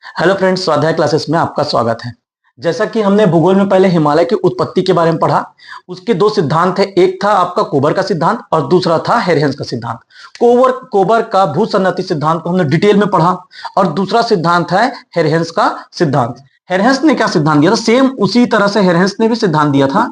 Hello friends, स्वाध्याय classes में आपका स्वागत है। जैसा कि हमने भूगोल में पहले हिमालय की उत्पत्ति के बारे में पढ़ा, उसके दो सिद्धांत थे। एक था आपका कोबर का सिद्धांत और दूसरा था हेरहेंस का सिद्धांत। कोबर का भूसन्नति सिद्धांत को हमने डिटेल में पढ़ा और दूसरा सिद्धांत है हेरहेंस का सिद्धांत। हेरहेंस ने क्या सिद्धांत दिया था? सेम उसी तरह से हेरहेंस ने भी सिद्धांत दिया था।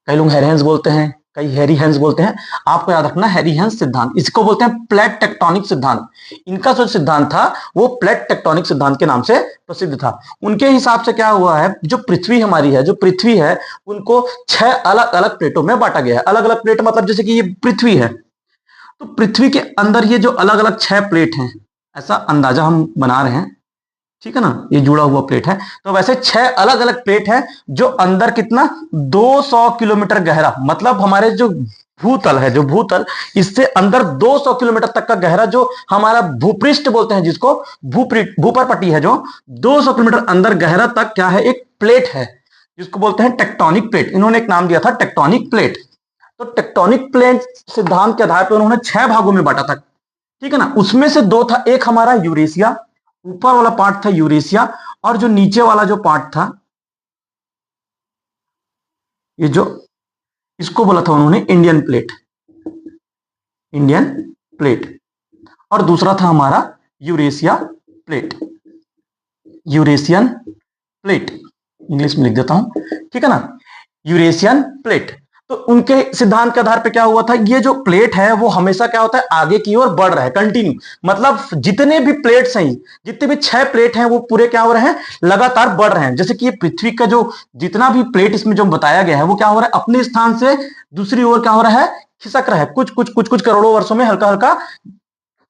कई लोग हेरहेंस बोलते हैं, कई हैरी हेंस बोलते हैं। आपको याद रखना हैरी हेंस सिद्धांत, इसको बोलते हैं प्लेट टेक्टोनिक सिद्धांत। इनका जो सिद्धांत था वो प्लेट टेक्टोनिक सिद्धांत के नाम से प्रसिद्ध था। उनके हिसाब से क्या हुआ है, जो पृथ्वी हमारी है, जो पृथ्वी है उनको 6 अलग अलग प्लेटों में बांटा गया है। अलग अलग प्लेट मतलब जैसे कि ये पृथ्वी है, तो पृथ्वी के अंदर ये जो अलग अलग 6 प्लेट हैं, ऐसा अंदाजा हम बना रहे हैं, ठीक है ना। ये जुड़ा हुआ प्लेट है, तो वैसे 6 अलग अलग प्लेट है जो अंदर कितना 200 किलोमीटर गहरा, मतलब हमारे जो भूतल है, जो भूतल इससे अंदर 200 किलोमीटर तक का गहरा, जो हमारा भूपृष्ठ बोलते हैं जिसको, भूपर पट्टी है जो 200 किलोमीटर अंदर गहरा तक क्या है, एक प्लेट है जिसको बोलते हैं टेक्टोनिक प्लेट। इन्होंने एक नाम दिया था टेक्टोनिक प्लेट। तो टेक्टोनिक प्लेट सिद्धांत के आधार पर उन्होंने 6 भागों में बांटा था, ठीक है ना। उसमें से 2 था, एक हमारा यूरेशिया, ऊपर वाला पार्ट था यूरेशिया, और जो नीचे वाला जो पार्ट था, ये जो इसको बोला था उन्होंने इंडियन प्लेट, इंडियन प्लेट। और दूसरा था हमारा Eurasia plate, Eurasian plate, English में लिख देता हूं, ठीक है ना, यूरेशियन प्लेट। तो उनके सिद्धांत के आधार पे क्या हुआ था, ये जो प्लेट है वो हमेशा क्या होता है, आगे की ओर बढ़ रहा है, कंटिन्यू। मतलब जितने भी प्लेट्स हैं, जितने भी 6 प्लेट हैं, वो पूरे क्या हो रहे हैं, लगातार बढ़ रहे हैं। जैसे कि ये पृथ्वी का जो जितना भी प्लेट इसमें जो बताया गया है, वो क्या हो रहा है, अपने स्थान से दूसरी ओर क्या हो रहा है, खिसक रहा है। कुछ करोड़ों वर्षों में हल्का हल्का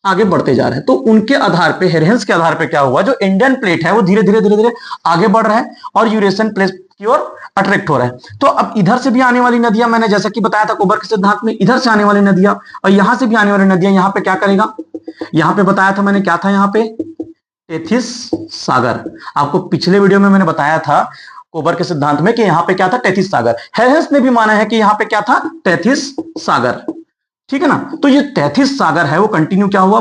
आगे बढ़ते जा रहे हैं। तो उनके आधार पे, हेरहेंस के आधार पे क्या हुआ, जो इंडियन प्लेट है वो धीरे धीरे आगे बढ़ रहा है और यूरेशियन प्लेट की ओर अट्रैक्ट हो रहा है। तो अब इधर से भी आने वाली नदियां, मैंने जैसा कि बताया था कोबर के सिद्धांत में, इधर से आने वाली नदियां और यहां से भी आने वाली नदियां, यहां पे क्या करेगा, यहां पे बताया था मैंने, क्या था यहाँ पे, टेथिस सागर। आपको पिछले वीडियो में मैंने बताया था कोबर के सिद्धांत में कि यहां पे क्या था, टेथिस सागर। हेरहेंस ने भी माना है कि यहां पे क्या था, टेथिस सागर, ठीक है ना। तो ये 33 सागर है वो कंटिन्यू क्या हुआ,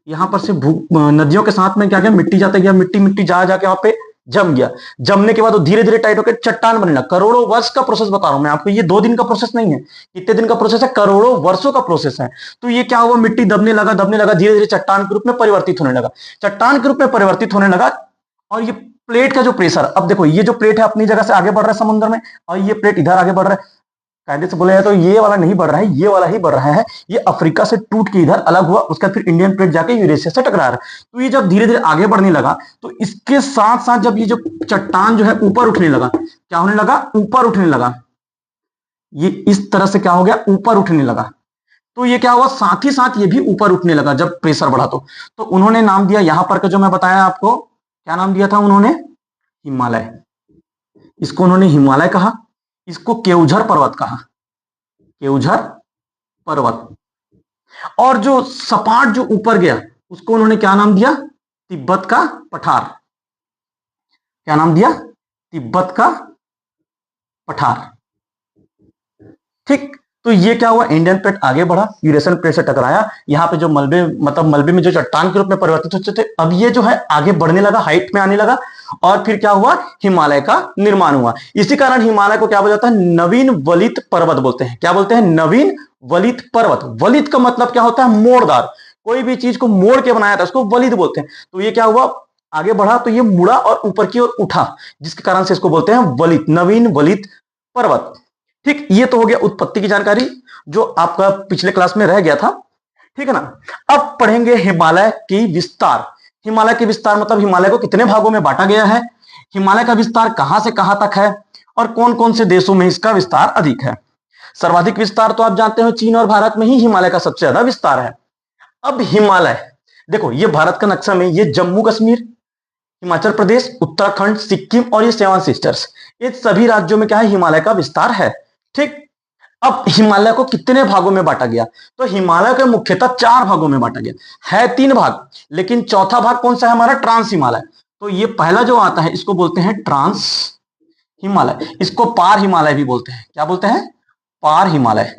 यहां पर से नदियों के साथ में क्या गया, मिट्टी जाता गया, मिट्टी जा जाके वहां पे जम गया। जमने के बाद वो धीरे धीरे टाइट होकर चट्टान बनने लगा। करोड़ों वर्ष का प्रोसेस बता रहा हूं मैं आपको, ये 2 दिन का प्रोसेस नहीं है, कितने दिन का प्रोसेस है, करोड़ों वर्षों का प्रोसेस है। तो ये क्या हुआ, मिट्टी दबने लगा, धीरे धीरे चट्टान के रूप में परिवर्तित होने लगा, चट्टान के रूप में परिवर्तित होने लगा। और ये प्लेट का जो प्रेशर, अब देखो ये जो प्लेट है अपनी जगह से आगे बढ़ रहा है समुद्र में, और ये प्लेट इधर आगे बढ़ रहा है। कायदे से बोला जाए तो ये वाला नहीं बढ़ रहा है, ये वाला ही बढ़ रहा है। ये अफ्रीका से टूट के इधर अलग हुआ, उसका फिर इंडियन प्लेट जाके यूरेशिया से टकरा रहा है। तो ये जब धीरे धीरे आगे बढ़ने लगा, तो इसके साथ साथ जब ये जो चट्टान जो है ऊपर उठने लगा, क्या होने लगा, ऊपर उठने लगा, ये इस तरह से क्या हो गया, ऊपर उठने लगा। तो ये क्या हुआ, साथ ही साथ ये भी ऊपर उठने लगा जब प्रेशर बढ़ा। तो उन्होंने नाम दिया, यहां पर का जो मैं बताया आपको, क्या नाम दिया था उन्होंने, हिमालय। इसको उन्होंने हिमालय कहा, इसको केउझर पर्वत कहा, केउझर पर्वत। और जो सपाट जो ऊपर गया उसको उन्होंने क्या नाम दिया, तिब्बत का पठार। क्या नाम दिया, तिब्बत का पठार, ठीक। तो ये क्या हुआ, इंडियन प्लेट आगे बढ़ा, यूरेशियन प्लेट से टकराया, यहाँ पे जो मलबे, मतलब मलबे में जो चट्टान के रूप में परिवर्तित होते थे, अब ये जो है आगे बढ़ने लगा, हाइट में आने लगा, और फिर क्या हुआ, हिमालय का निर्माण हुआ। इसी कारण हिमालय को क्या बोला जाता है, नवीन वलित पर्वत बोलते हैं। क्या बोलते हैं, नवीन वलित पर्वत। वलित का मतलब क्या होता है, मोड़दार। कोई भी चीज को मोड़ के बनाया था उसको वलित बोलते हैं। तो ये क्या हुआ, आगे बढ़ा तो ये मुड़ा और ऊपर की ओर उठा, जिसके कारण से इसको बोलते हैं वलित, नवीन वलित पर्वत, ठीक। ये तो हो गया उत्पत्ति की जानकारी, जो आपका पिछले क्लास में रह गया था, ठीक है ना। अब पढ़ेंगे हिमालय की विस्तार। हिमालय के विस्तार मतलब हिमालय को कितने भागों में बांटा गया है, हिमालय का विस्तार कहां से कहां तक है, और कौन कौन से देशों में इसका विस्तार अधिक है। सर्वाधिक विस्तार तो आप जानते हो चीन और भारत में ही हिमालय का सबसे ज्यादा विस्तार है। अब हिमालय देखो, ये भारत का नक्शा में, ये जम्मू कश्मीर, हिमाचल प्रदेश, उत्तराखंड, सिक्किम और ये 7 सिस्टर्स, ये सभी राज्यों में क्या है, हिमालय का विस्तार है, ठीक। अब हिमालय को कितने भागों में बांटा गया, तो हिमालय को मुख्यतः 4 भागों में बांटा गया है, 3 भाग, लेकिन चौथा भाग कौन सा है हमारा, ट्रांस हिमालय। तो ये पहला जो आता है इसको बोलते हैं ट्रांस हिमालय, इसको पार हिमालय भी बोलते हैं। क्या बोलते हैं, पार हिमालय।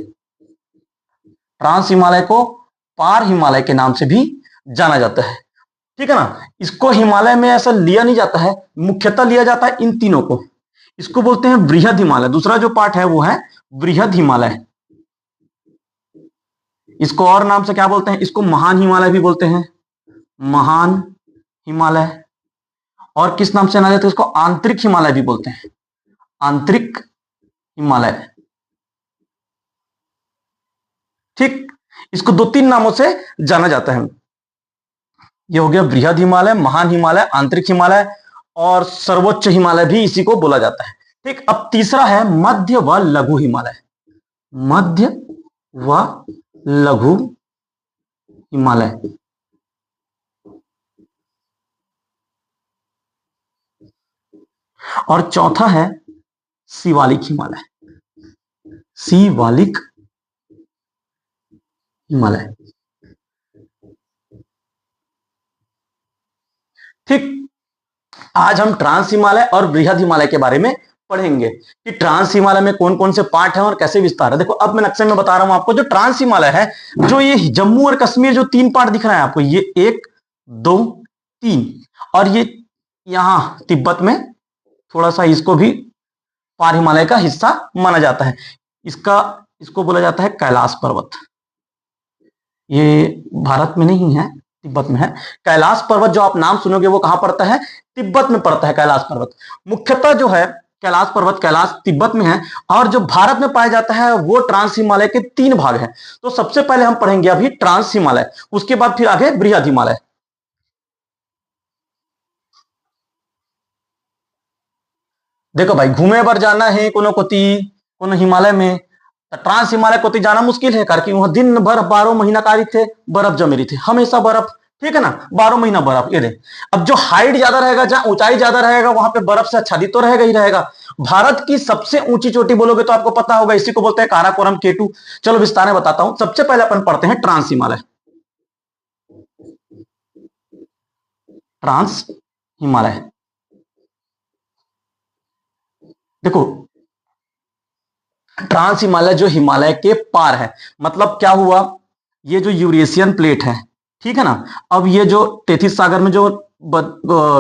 ट्रांस हिमालय को पार हिमालय के नाम से भी जाना जाता है। ठीक है ना। इसको हिमालय में ऐसा लिया नहीं जाता है, मुख्यतः लिया जाता है इन तीनों को। इसको बोलते हैं बृहद हिमालय, दूसरा जो पार्ट है वो है बृहद हिमालय। इसको और नाम से क्या बोलते हैं, इसको महान हिमालय भी बोलते हैं, महान हिमालय। और किस नाम से जाना जाता है इसको, आंतरिक हिमालय भी बोलते हैं, आंतरिक हिमालय। ठीक, इसको दो तीन नामों से जाना जाता है। ये हो गया बृहद हिमालय, महान हिमालय, आंतरिक हिमालय, और सर्वोच्च हिमालय भी इसी को बोला जाता है। ठीक, अब तीसरा है मध्य व लघु हिमालय, मध्य व लघु हिमालय। और चौथा है शिवालिक हिमालय, शिवालिक हिमालय। ठीक, आज हम ट्रांस हिमालय और बृहद हिमालय के बारे में पढ़ेंगे कि ट्रांस हिमालय में कौन कौन से पार्ट हैं और कैसे विस्तार है। देखो अब मैं नक्शे में बता रहा हूं आपको, जो ट्रांस हिमालय है, जो ये जम्मू और कश्मीर जो तीन पार्ट दिख रहा है आपको, ये 1 2 3, और ये यहां तिब्बत में थोड़ा सा, इसको भी पार हिमालय का हिस्सा माना जाता है। इसको बोला जाता है कैलाश पर्वत। ये भारत में नहीं है, तिब्बत में है। कैलाश पर्वत जो आप नाम सुनोगे वो कहां पड़ता है, तिब्बत में पड़ता है कैलाश पर्वत। मुख्यतः जो है कैलाश पर्वत, कैलाश तिब्बत में है, और जो भारत में पाया जाता है वो ट्रांस हिमालय के 3 भाग हैं। तो सबसे पहले हम पढ़ेंगे अभी ट्रांस हिमालय, उसके बाद फिर आगे बृहद हिमालय। देखो भाई, घूमे बर जाना है कोनो कोती, कोनो हिमालय में, तो ट्रांस हिमालय कोती जाना मुश्किल है, कारण वहां दिन भर 12 महीना कारी थे, बर्फ जमी रही थी, हमेशा बर्फ। ठीक है ना, 12 महीना बर्फ। ये देख, अब जो हाइट ज्यादा रहेगा, जहां ऊंचाई ज्यादा रहेगा, वहां पे बर्फ से आच्छादित तो रहेगा ही रहेगा। भारत की सबसे ऊंची चोटी बोलोगे तो आपको पता होगा, इसी को बोलते हैं काराकोरम केटू। चलो विस्तार में बताता हूं। सबसे पहले अपन पढ़ते हैं ट्रांस हिमालय। ट्रांस हिमालय, देखो ट्रांस हिमालय जो हिमालय के पार है, मतलब क्या हुआ, ये जो यूरेशियन प्लेट है, ठीक है ना, अब ये जो टेथिस सागर में जो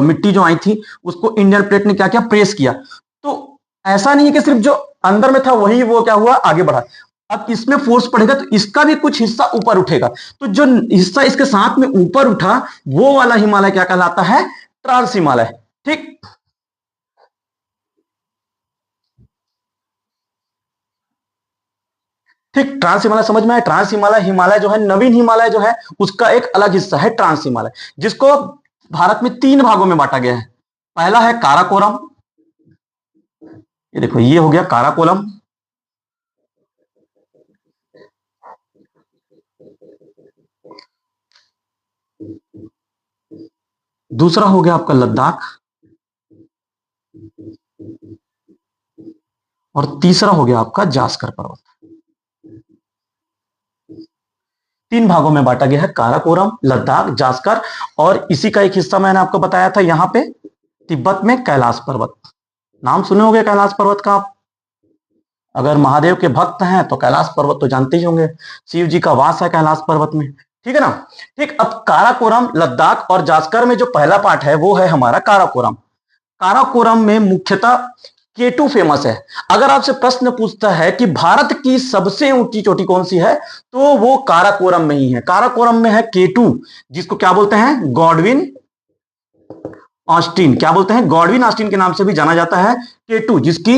मिट्टी जो आई थी, उसको इंडियन प्लेट ने क्या किया, प्रेस किया। तो ऐसा नहीं है कि सिर्फ जो अंदर में था वही वो क्या हुआ, आगे बढ़ा। अब इसमें फोर्स पड़ेगा तो इसका भी कुछ हिस्सा ऊपर उठेगा, तो जो हिस्सा इसके साथ में ऊपर उठा वो वाला हिमालय क्या कहलाता है, ट्रांस हिमालय। ठीक, ठीक, ट्रांस हिमालय समझ में आया। ट्रांस हिमालय, हिमालय जो है, नवीन हिमालय जो है, उसका एक अलग हिस्सा है ट्रांस हिमालय, जिसको भारत में 3 भागों में बांटा गया है। पहला है काराकोरम, ये देखो ये हो गया काराकोरम। दूसरा हो गया आपका लद्दाख, और तीसरा हो गया आपका जास्कर पर्वत। 3 भागों में बांटा गया है, काराकोरम, लद्दाख, जास्कर, और इसी का एक हिस्सा मैंने आपको बताया था यहां पे तिब्बत में कैलाश पर्वत। नाम सुने होंगे कैलाश पर्वत का आप, अगर महादेव के भक्त हैं तो कैलाश पर्वत तो जानते ही होंगे, शिव जी का वास है कैलाश पर्वत में। ठीक है ना। ठीक, अब काराकोरम, लद्दाख और जास्कर में जो पहला पार्ट है वो है हमारा काराकोरम। काराकोरम में मुख्यतः केटू फेमस है। अगर आपसे प्रश्न पूछता है कि भारत की सबसे ऊंची चोटी कौन सी है, तो वो काराकोरम में ही है। काराकोरम में है केटू, जिसको क्या बोलते हैं, गॉडविन ऑस्टिन। क्या बोलते हैं, गॉडविन ऑस्टिन के नाम से भी जाना जाता है केटू, जिसकी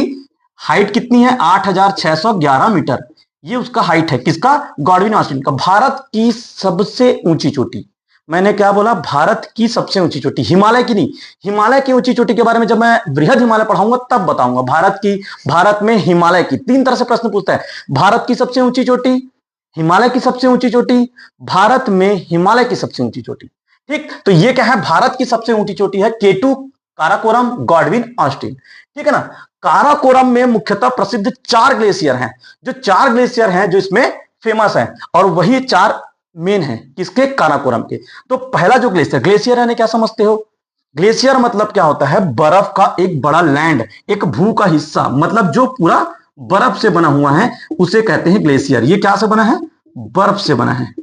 हाइट कितनी है, 8611 मीटर। ये उसका हाइट है, किसका, गॉडविन ऑस्टिन का। भारत की सबसे ऊंची चोटी, मैंने क्या बोला, भारत की सबसे ऊंची चोटी, हिमालय की नहीं। हिमालय की ऊंची चोटी के बारे में जब मैं बृहद हिमालय पढ़ाऊंगा तब बताऊंगा। भारत में हिमालय की 3 तरह से प्रश्न पूछता है, भारत की सबसे ऊंची चोटी, हिमालय की सबसे ऊंची चोटी, भारत में हिमालय की सबसे ऊंची चोटी। ठीक, तो ये क्या है, भारत की सबसे ऊंची चोटी है केटू, काराकोरम, गॉडविन ऑस्टिन। ठीक है ना। काराकोरम में मुख्यतः प्रसिद्ध 4 ग्लेशियर हैं, जो 4 ग्लेशियर हैं जो इसमें फेमस हैं, और वही 4 मेन है किसके, काराकोरम के। तो पहला जो ग्लेशियर है, क्या समझते हो, ग्लेशियर मतलब क्या होता है, बर्फ का एक बड़ा लैंड, एक भू का हिस्सा, मतलब जो पूरा बर्फ से बना हुआ है उसे कहते हैं ग्लेशियर। ये क्या से बना है, बर्फ से बना है।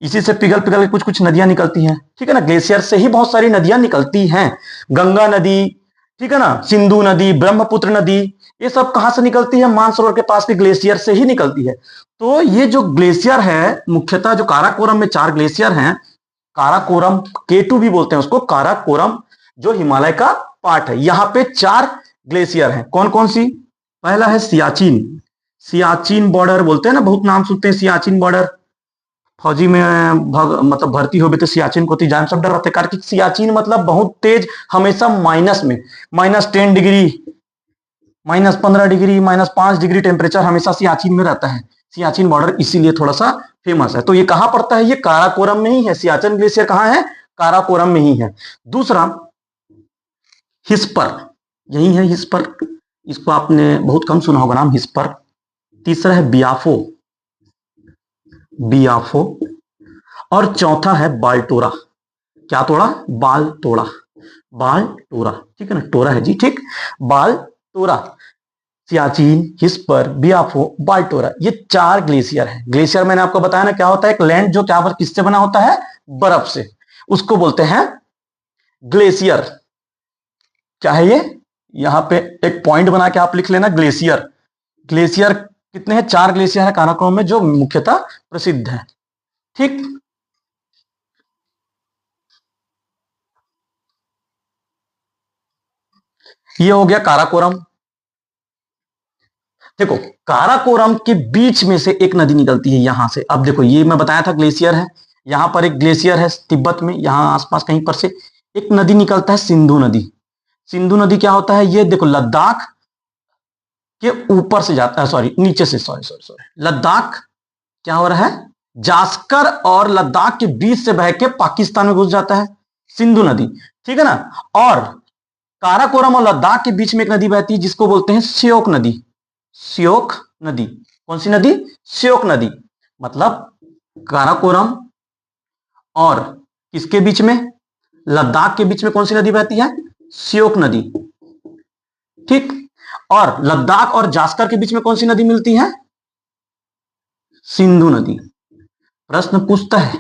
इसी से पिघल पिघल के कुछ कुछ नदियां निकलती हैं, ठीक है ना। ग्लेशियर से ही बहुत सारी नदियां निकलती हैं। गंगा नदी, ठीक है ना, सिंधु नदी, ब्रह्मपुत्र नदी, ये सब कहां से निकलती है? मानसरोवर के पास के ग्लेशियर से ही निकलती है। तो ये जो ग्लेशियर है, मुख्यतः जो काराकोरम में 4 ग्लेशियर हैं, काराकोरम K2 भी बोलते हैं उसको, काराकोरम जो हिमालय का पार्ट है, यहां पे 4 ग्लेशियर हैं। कौन कौन सी? पहला है सियाचिन, सियाचिन बॉर्डर बोलते हैं ना, बहुत नाम सुनते हैं सियाचिन बॉर्डर। फौजी में मतलब भर्ती हो भी तो सियाचिन को जान सब डर रहते, कारण सियाचिन मतलब बहुत तेज, हमेशा माइनस में, -10 डिग्री, -15 डिग्री, -5 डिग्री टेम्परेचर हमेशा सियाचिन में रहता है। सियाचिन बॉर्डर इसीलिए थोड़ा सा फेमस है। तो ये कहां पड़ता है? ये काराकोरम में ही है। सियाचिन ग्लेशियर कहां है? काराकोरम में ही है। दूसरा हिस्पर, यही है हिस्पर, इसको आपने बहुत कम सुना होगा नाम हिस्पर। तीसरा है बियाफो, बियाफो, और चौथा है बालटोरा। क्या तोड़ा? बाल तोड़ा, बाल टोरा, ठीक है ना, टोरा है जी, ठीक, बाल टोरा। सियाचिन, हिस्पर, बियाफो, बाल्टोरा, ये 4 ग्लेशियर हैं। ग्लेशियर मैंने आपको बताया ना क्या होता है? एक लैंड जो क्या किससे बना होता है? बर्फ से, उसको बोलते हैं ग्लेशियर। क्या है ये? यहां पे एक पॉइंट बना के आप लिख लेना ग्लेशियर। ग्लेशियर कितने हैं? 4 ग्लेशियर है काराकोरम में जो मुख्यतः प्रसिद्ध है, ठीक। ये हो गया काराकोरम। देखो, काराकोरम के बीच में से एक नदी निकलती है यहां से। अब देखो, ये मैं बताया था ग्लेशियर है, यहां पर एक ग्लेशियर है तिब्बत में, यहां आसपास कहीं पर से एक नदी निकलता है, सिंधु नदी। सिंधु नदी क्या होता है? ये देखो, लद्दाख के ऊपर से जाता है, सॉरी नीचे से, सॉरी सॉरी सॉरी, लद्दाख क्या हो रहा है? जास्कर और लद्दाख के बीच से बह के पाकिस्तान में घुस जाता है, सिंधु नदी, ठीक है ना। और काराकोरम और लद्दाख के बीच में एक नदी बहती है जिसको बोलते हैं श्योक नदी। श्योक नदी, कौन सी नदी? श्योक नदी। मतलब काराकोरम और किसके बीच में? लद्दाख के बीच में कौन सी नदी बहती है? श्योक नदी, ठीक। और लद्दाख और जास्कर के बीच में कौन सी नदी मिलती है? सिंधु नदी। प्रश्न पूछता है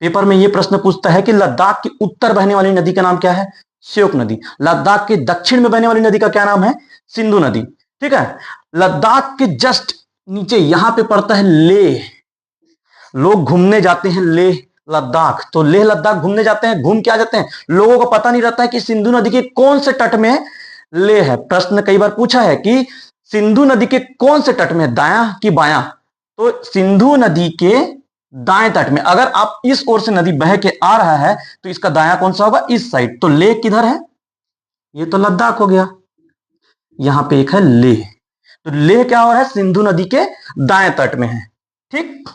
पेपर में, यह प्रश्न पूछता है कि लद्दाख के उत्तर बहने वाली नदी का नाम क्या है? श्योक नदी। लद्दाख के दक्षिण में बहने वाली नदी का क्या नाम है? सिंधु नदी, ठीक है। लद्दाख के जस्ट नीचे यहां पे पड़ता है लेह। लोग घूमने जाते हैं लेह लद्दाख, तो लेह लद्दाख घूमने जाते हैं, घूम के आ जाते हैं, लोगों को पता नहीं रहता है कि सिंधु नदी के कौन से तट में लेह है। प्रश्न कई बार पूछा है कि सिंधु नदी के कौन से तट में, दायां कि बायां? तो सिंधु नदी के दाएं तट में। अगर आप इस ओर से नदी बह के आ रहा है तो इसका दायां कौन सा होगा? इस साइड। तो लेह किधर है? ये तो लद्दाख हो गया, यहां पे एक है लेह। तो लेह क्या हो रहा है? सिंधु नदी के दाएं तट में है, ठीक।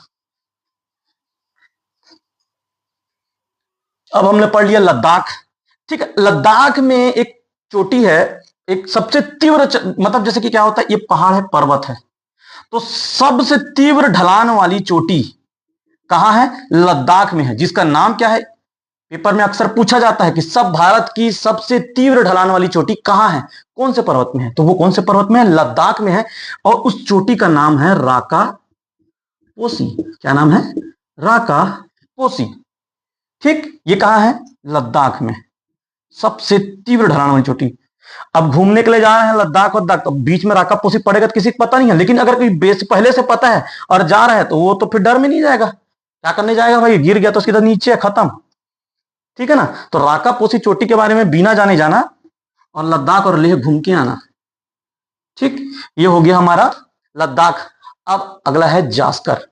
अब हमने पढ़ लिया लद्दाख, ठीक है। लद्दाख में एक चोटी है, एक सबसे तीव्र मतलब जैसे कि क्या होता है, ये पहाड़ है, पर्वत है, तो सबसे तीव्र ढलान वाली चोटी कहां है? लद्दाख में है, जिसका नाम क्या है? पेपर में अक्सर पूछा जाता है कि सब भारत की सबसे तीव्र ढलान वाली चोटी कहां है, कौन से पर्वत में है? तो वो कौन से पर्वत में है? लद्दाख में है। और उस चोटी का नाम है राका पोसी। क्या नाम है? राका पोसी, ठीक। ये कहां है? लद्दाख में, सबसे तीव्र ढलान वाली चोटी। अब घूमने के लिए जा रहे हैं लद्दाख वद्दाख, तो बीच में राका पोसी पड़ेगा तो किसी को पता नहीं है, लेकिन अगर कोई बेस पहले से पता है और जा रहा है तो वो तो फिर डर में नहीं जाएगा। क्या करने जाएगा भाई? गिर गया तो उसकी तो नीचे है, खत्म, ठीक है ना। तो राका पोसी चोटी के बारे में बिना जाने जाना और लद्दाख और लेह घूम के आना, ठीक। ये हो गया हमारा लद्दाख। अब अगला है जास्कर।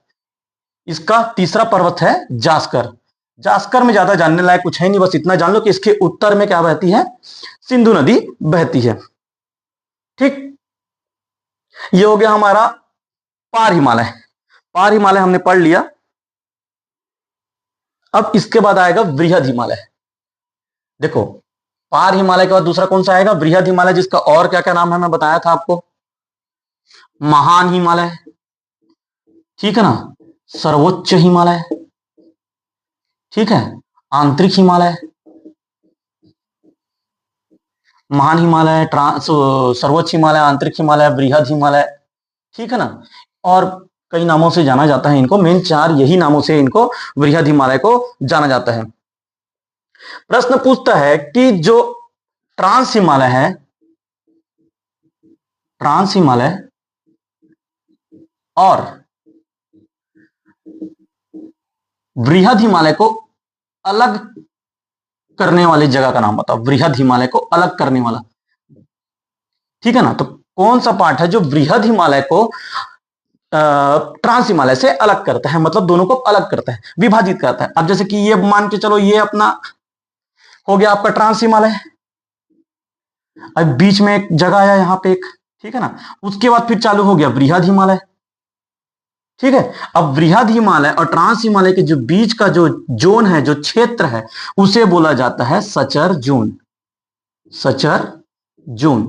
इसका तीसरा पर्वत है जास्कर। जास्कर में ज्यादा जानने लायक कुछ है नहीं, बस इतना जान लो कि इसके उत्तर में क्या बहती है? सिंधु नदी बहती है, ठीक। ये हो गया हमारा पार हिमालय। पार हिमालय हमने पढ़ लिया। अब इसके बाद आएगा वृहद हिमालय। देखो, पार हिमालय के बाद दूसरा कौन सा आएगा? वृहद हिमालय, जिसका और क्या क्या नाम है मैं बताया था आपको। महान हिमालय, ठीक है ना, सर्वोच्च हिमालय, ठीक है, आंतरिक हिमालय, महान हिमालय, सर्वोच्च हिमालय, आंतरिक हिमालय, वृहद हिमालय, ठीक है ना। और कई नामों से जाना जाता है इनको, मेन 4 यही नामों से इनको वृहद हिमालय को जाना जाता है। प्रश्न पूछता है कि जो ट्रांस हिमालय है, ट्रांस हिमालय और वृहद हिमालय को अलग करने वाली जगह का नाम बताओ। वृहद हिमालय को अलग करने वाला, ठीक है ना। तो कौन सा पार्ट है जो वृहद हिमालय को ट्रांस हिमालय से अलग करता है, मतलब दोनों को अलग करता है, विभाजित करता है। अब जैसे कि ये मान के चलो, ये अपना हो गया आपका ट्रांस हिमालय, अब बीच में एक जगह आया यहां पे एक, ठीक है ना। उसके बाद फिर चालू हो गया वृहद हिमालय, ठीक है। अब वृहद हिमालय और ट्रांस हिमालय के जो बीच का जो जोन है, जो क्षेत्र है, उसे बोला जाता है सचर जोन, सचर जोन,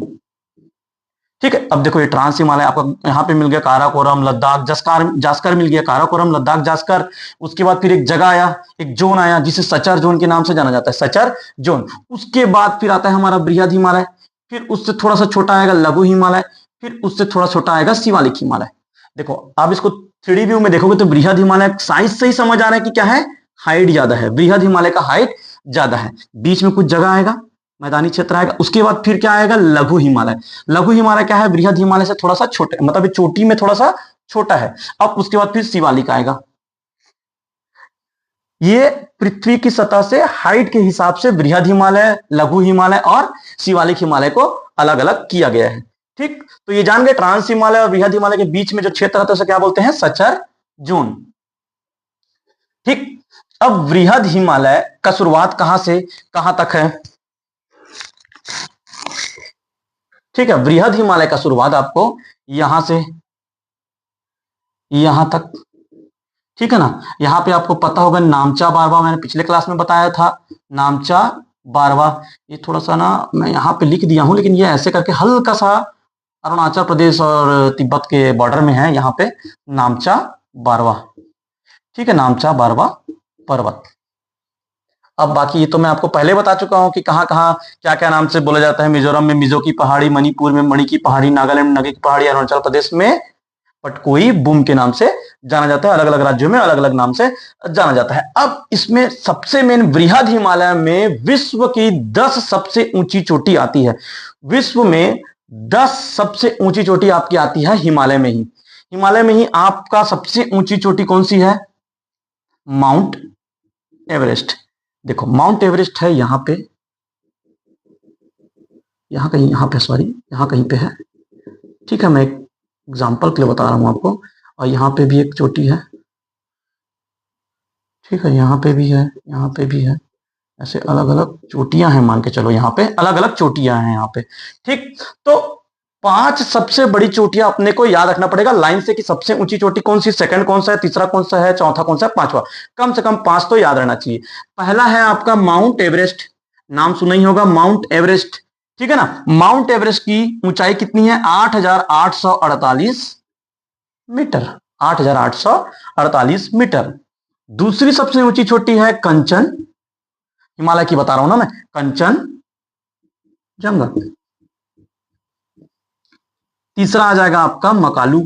ठीक है। अब देखो ये ट्रांस हिमालय आपका यहाँ पे मिल गया, काराकोरम लद्दाख जास्कर मिल गया, काराकोरम लद्दाख जास्कर। उसके बाद फिर एक जगह आया, एक जोन आया जिसे सचर जोन के नाम से जाना जाता है, सचर जोन। उसके बाद फिर आता है हमारा वृहद हिमालय, फिर उससे थोड़ा सा छोटा आएगा लघु हिमालय, फिर उससे थोड़ा छोटा आएगा शिवालिक हिमालय। देखो आप इसको 3D व्यू में देखोगे तो वृहद हिमालय साइज से ही समझ आ रहा है कि क्या है, हाइट ज्यादा है, वृहद हिमालय का हाइट ज्यादा है। बीच में कुछ जगह आएगा, मैदानी क्षेत्र आएगा। उसके बाद फिर क्या आएगा, लघु हिमालय। लघु हिमालय क्या है, वृहद हिमालय से थोड़ा सा छोटा, मतलब चोटी में थोड़ा सा छोटा है। अब उसके बाद फिर शिवालिक आएगा। ये पृथ्वी की सतह से हाइट के हिसाब से वृहद हिमालय, लघु हिमालय और शिवालिक हिमालय को अलग अलग किया गया है, ठीक। तो ये जान गए ट्रांस हिमालय और वृहद हिमालय के बीच में जो क्षेत्र रहता है उसे क्या बोलते हैं, सचर जोन, ठीक। अब वृहद हिमालय का शुरुआत कहां से कहां तक है, ठीक है। वृहद हिमालय का शुरुआत आपको यहां से यहां तक, ठीक है ना। यहां पे आपको पता होगा नामचा बारवा, मैंने पिछले क्लास में बताया था, नामचा बारवा। ये थोड़ा सा ना मैं यहां पे लिख दिया हूं, लेकिन ये ऐसे करके हल्का सा अरुणाचल प्रदेश और तिब्बत के बॉर्डर में है, यहां पे नामचा बारवा, ठीक है, नामचा बारवा पर्वत। अब बाकी ये तो मैं आपको पहले बता चुका हूं कि कहां कहां क्या क्या नाम से बोला जाता है। मिजोरम में मिजो की पहाड़ी, मणिपुर में मणि की पहाड़ी, नागालैंड में नगी की पहाड़ी, अरुणाचल प्रदेश में पटकोई बुम के नाम से जाना जाता है। अलग अलग राज्यों में अलग अलग नाम से जाना जाता है। अब इसमें सबसे मेन वृहद हिमालय में विश्व की 10 सबसे ऊंची चोटी आती है। विश्व में 10 सबसे ऊंची चोटी आपकी आती है हिमालय में ही। हिमालय में ही आपका सबसे ऊंची चोटी कौन सी है, माउंट एवरेस्ट। देखो माउंट एवरेस्ट है यहां पे, यहां कहीं, यहां पे सॉरी, यहां कहीं पे है, ठीक है। मैं एक एग्जाम्पल के लिए बता रहा हूं आपको। और यहाँ पे भी एक चोटी है, ठीक है, यहाँ पे भी है, यहाँ पे भी है। ऐसे अलग अलग चोटियां हैं, मान के चलो यहाँ पे अलग अलग चोटियां हैं यहाँ पे, ठीक। तो 5 सबसे बड़ी चोटियां अपने को याद रखना पड़ेगा लाइन से कि सबसे ऊंची चोटी कौन सी, सेकंड कौन सा है, तीसरा कौन सा है, चौथा कौन सा है, पांचवा। कम से कम 5 तो याद रहना चाहिए। पहला है आपका माउंट एवरेस्ट, नाम सुना ही होगा माउंट एवरेस्ट, ठीक है ना। माउंट एवरेस्ट की ऊंचाई कितनी है, 8,848 मीटर, 8,848 मीटर। दूसरी सबसे ऊंची चोटी है कंचन, हिमालय की बता रहा हूं ना मैं, कंचन जंगा। तीसरा आ जाएगा आपका मकालू,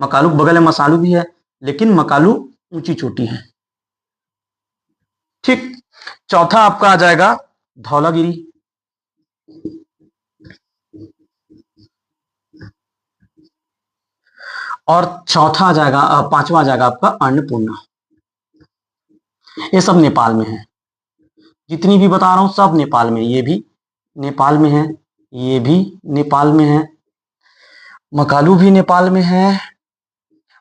मकालू बगल में मसालू भी है, लेकिन मकालू ऊंची चोटी है, ठीक। चौथा आपका आ जाएगा धौलागिरी, और चौथा आ जाएगा, पांचवा आ जाएगा आपका अन्नपूर्णा। ये सब नेपाल में है, जितनी भी बता रहा हूं सब नेपाल में। ये भी नेपाल में है, ये भी नेपाल में है, मकालू भी नेपाल में है,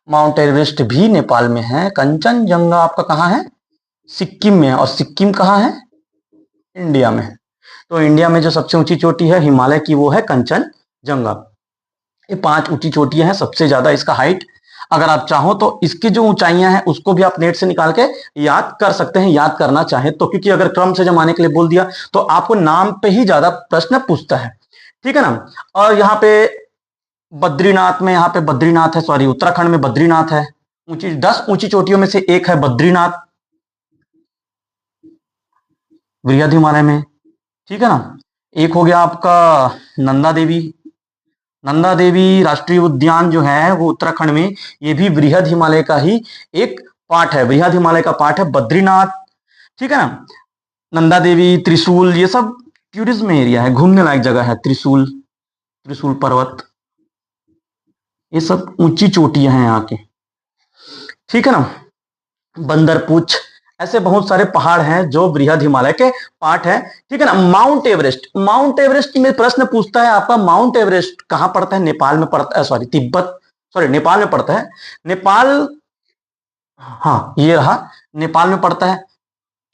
माउंट एवरेस्ट भी नेपाल में है, कंचनजंगा आपका कहाँ है, सिक्किम में है। और सिक्किम कहाँ है, इंडिया में है। तो इंडिया में जो सबसे ऊंची चोटी है हिमालय की वो है कंचनजंगा। ये 5 ऊंची चोटियां हैं, सबसे ज्यादा इसका हाइट। अगर आप चाहो तो इसकी जो ऊंचाइयां हैं उसको भी आप नेट से निकाल के याद कर सकते हैं, याद करना चाहे तो, क्योंकि अगर क्रम से जमाने के लिए बोल दिया तो आपको नाम पे ही ज्यादा प्रश्न पूछता है, ठीक है ना। और यहाँ पे बद्रीनाथ में, यहाँ पे बद्रीनाथ है, सॉरी उत्तराखंड में बद्रीनाथ है, ऊंची 10 ऊंची चोटियों में से एक है बद्रीनाथ, वृहद हिमालय में, ठीक है ना। एक हो गया आपका नंदा देवी, नंदा देवी राष्ट्रीय उद्यान जो है वो उत्तराखंड में, ये भी बृहद हिमालय का ही एक पार्ट है, बृहद हिमालय का पार्ट है। बद्रीनाथ, ठीक है ना, नंदा देवी, त्रिशूल, ये सब टूरिज्म एरिया है, घूमने लायक जगह है। त्रिशूल, त्रिशूल पर्वत, ये सब ऊंची चोटियां हैं यहाँ की, ठीक है ना। बंदरपूछ, ऐसे बहुत सारे पहाड़ हैं जो बृहद हिमालय के पार्ट है, ठीक है ना। माउंट एवरेस्ट, माउंट एवरेस्ट में प्रश्न पूछता है आपका, माउंट एवरेस्ट कहां पड़ता है? नेपाल में पड़ता है, सॉरी तिब्बत, सॉरी नेपाल में पड़ता है। नेपाल, हाँ ये रहा, नेपाल में पड़ता है,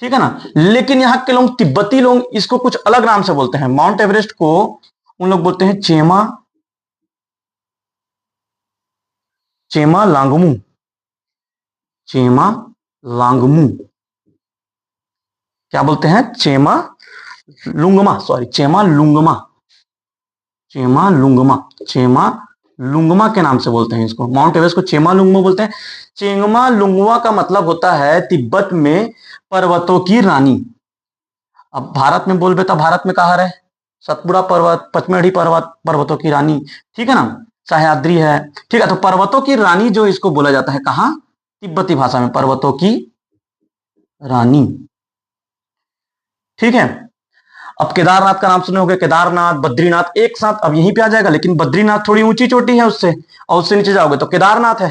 ठीक है ना। लेकिन यहाँ के लोग, तिब्बती लोग, इसको कुछ अलग नाम से बोलते हैं। माउंट एवरेस्ट को उन लोग बोलते हैं चेमा, चेमा लांगमू, चेमा लांगमू, क्या बोलते हैं? चेमा लुंगमा, सॉरी चेमा लुंगमा, चेमा लुंगमा, चेमा लुंगमा के नाम से बोलते हैं इसको। माउंट एवरेस्ट को चेमा लुंगमा बोलते हैं। चेंगमा लुंगमा का मतलब होता है तिब्बत में पर्वतों की रानी। अब भारत में बोल बेटा, भारत में कहा रहे, सतपुड़ा पर्वत, पचमढ़ी पर्वत, पर्वतों की रानी, ठीक है ना, सह्याद्री है, ठीक है। तो पर्वतों की रानी जो इसको बोला जाता है, कहां? तिब्बती भाषा में, पर्वतों की रानी, ठीक है। अब केदारनाथ का नाम सुने होंगे, केदारनाथ, बद्रीनाथ एक साथ अब यहीं पे आ जाएगा, लेकिन बद्रीनाथ थोड़ी ऊंची चोटी है उससे, और उससे नीचे जाओगे तो केदारनाथ है,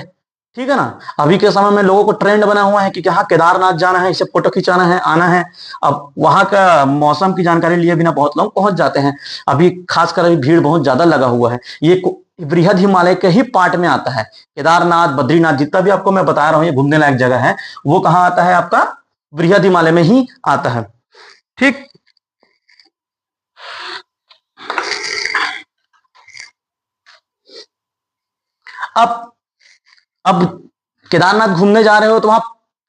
ठीक है ना। अभी के समय में लोगों को ट्रेंड बना हुआ है कि हाँ केदारनाथ जाना है, इसे फोटो खिंचाना है, आना है। अब वहां का मौसम की जानकारी लिए बिना बहुत लोग पहुंच जाते हैं। अभी खासकर अभी भीड़ बहुत ज्यादा लगा हुआ है। ये बृहद हिमालय के ही पार्ट में आता है। केदारनाथ, बद्रीनाथ, जितना भी आपको मैं बता रहा हूँ ये घूमने लायक जगह है, वो कहाँ आता है? आपका बृहद हिमालय में ही आता है, ठीक। अब अब केदारनाथ घूमने जा रहे हो तो वहां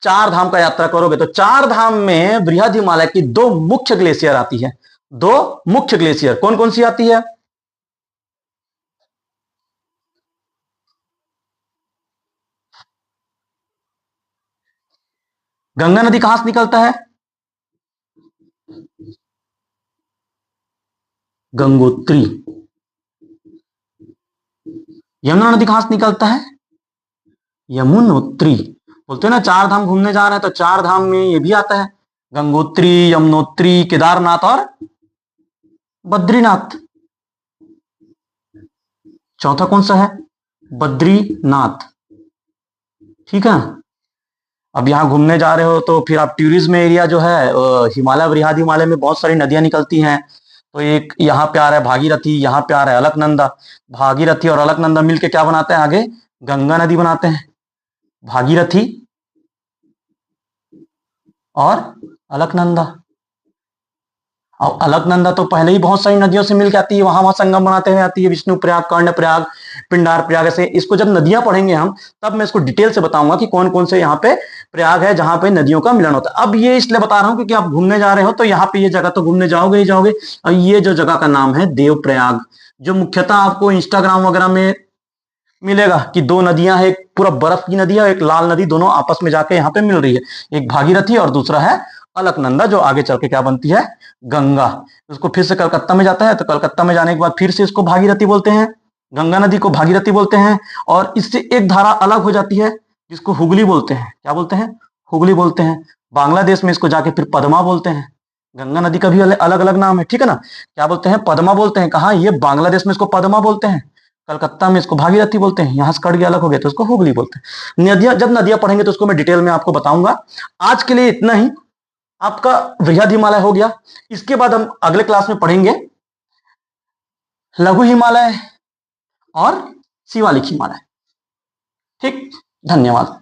चार धाम का यात्रा करोगे, तो चार धाम में बृहद हिमालय की दो मुख्य ग्लेशियर आती है। दो मुख्य ग्लेशियर कौन कौन सी आती है? गंगा नदी कहां से निकलता है? गंगोत्री। यमुना नदी कहां से निकलता है? यमुनोत्री। बोलते हैं ना चार धाम घूमने जा रहे हैं, तो चार धाम में ये भी आता है, गंगोत्री, यमुनोत्री, केदारनाथ और बद्रीनाथ। चौथा कौन सा है? बद्रीनाथ, ठीक है। अब यहाँ घूमने जा रहे हो तो फिर आप टूरिज्म एरिया जो है, हिमालय, बृहद हिमालय में बहुत सारी नदियां निकलती हैं। तो एक यहाँ पे आ रहा है भागीरथी, यहाँ पे आ रहा है अलकनंदा। भागीरथी और अलकनंदा मिलके क्या बनाते हैं आगे? गंगा नदी बनाते हैं। भागीरथी और अलकनंदा। और अलकनंदा तो पहले ही बहुत सारी नदियों से मिल के आती है, वहां वहां संगम बनाते हुए आती है, विष्णु प्रयाग, कर्ण प्रयाग, पिंडार प्रयाग। ऐसे इसको जब नदियां पढ़ेंगे हम, तब मैं इसको डिटेल से बताऊंगा कि कौन कौन से यहाँ पे प्रयाग है जहां पे नदियों का मिलन होता है। अब ये इसलिए बता रहा हूं क्योंकि आप घूमने जा रहे हो तो यहाँ पे ये जगह तो घूमने जाओगे ही जाओगे। और ये जो जगह का नाम है देवप्रयाग, जो मुख्यतः आपको इंस्टाग्राम वगैरह में मिलेगा कि दो नदियां हैं, एक पूरा बर्फ की नदी है और एक लाल नदी, दोनों आपस में जाके यहाँ पे मिल रही है। एक भागीरथी और दूसरा है अलकनंदा, जो आगे चल के क्या बनती है? गंगा। उसको फिर से कलकत्ता में जाता है, तो कलकत्ता में जाने के बाद फिर से इसको भागीरथी बोलते हैं, गंगा नदी को भागीरथी बोलते हैं। और इससे एक धारा अलग हो जाती है जिसको हुगली बोलते हैं। क्या बोलते हैं? हुगली बोलते हैं। बांग्लादेश में इसको जाके फिर पद्मा बोलते हैं। गंगा नदी का भी अलग अलग नाम है, ठीक है ना। क्या बोलते हैं? पद्मा बोलते हैं। कहा? ये बांग्लादेश में इसको पद्मा बोलते हैं, कलकत्ता में इसको भागीरथी बोलते हैं। यहां से कट गया, अलग हो गया तो इसको हुगली बोलते हैं। नदियां, जब नदियां पढ़ेंगे तो उसको मैं डिटेल में आपको बताऊंगा। आज के लिए इतना ही। आपका बृहद हिमालय हो गया। इसके बाद हम अगले क्लास में पढ़ेंगे लघु हिमालय और शिवालिक हिमालय। ठीक, धन्यवाद।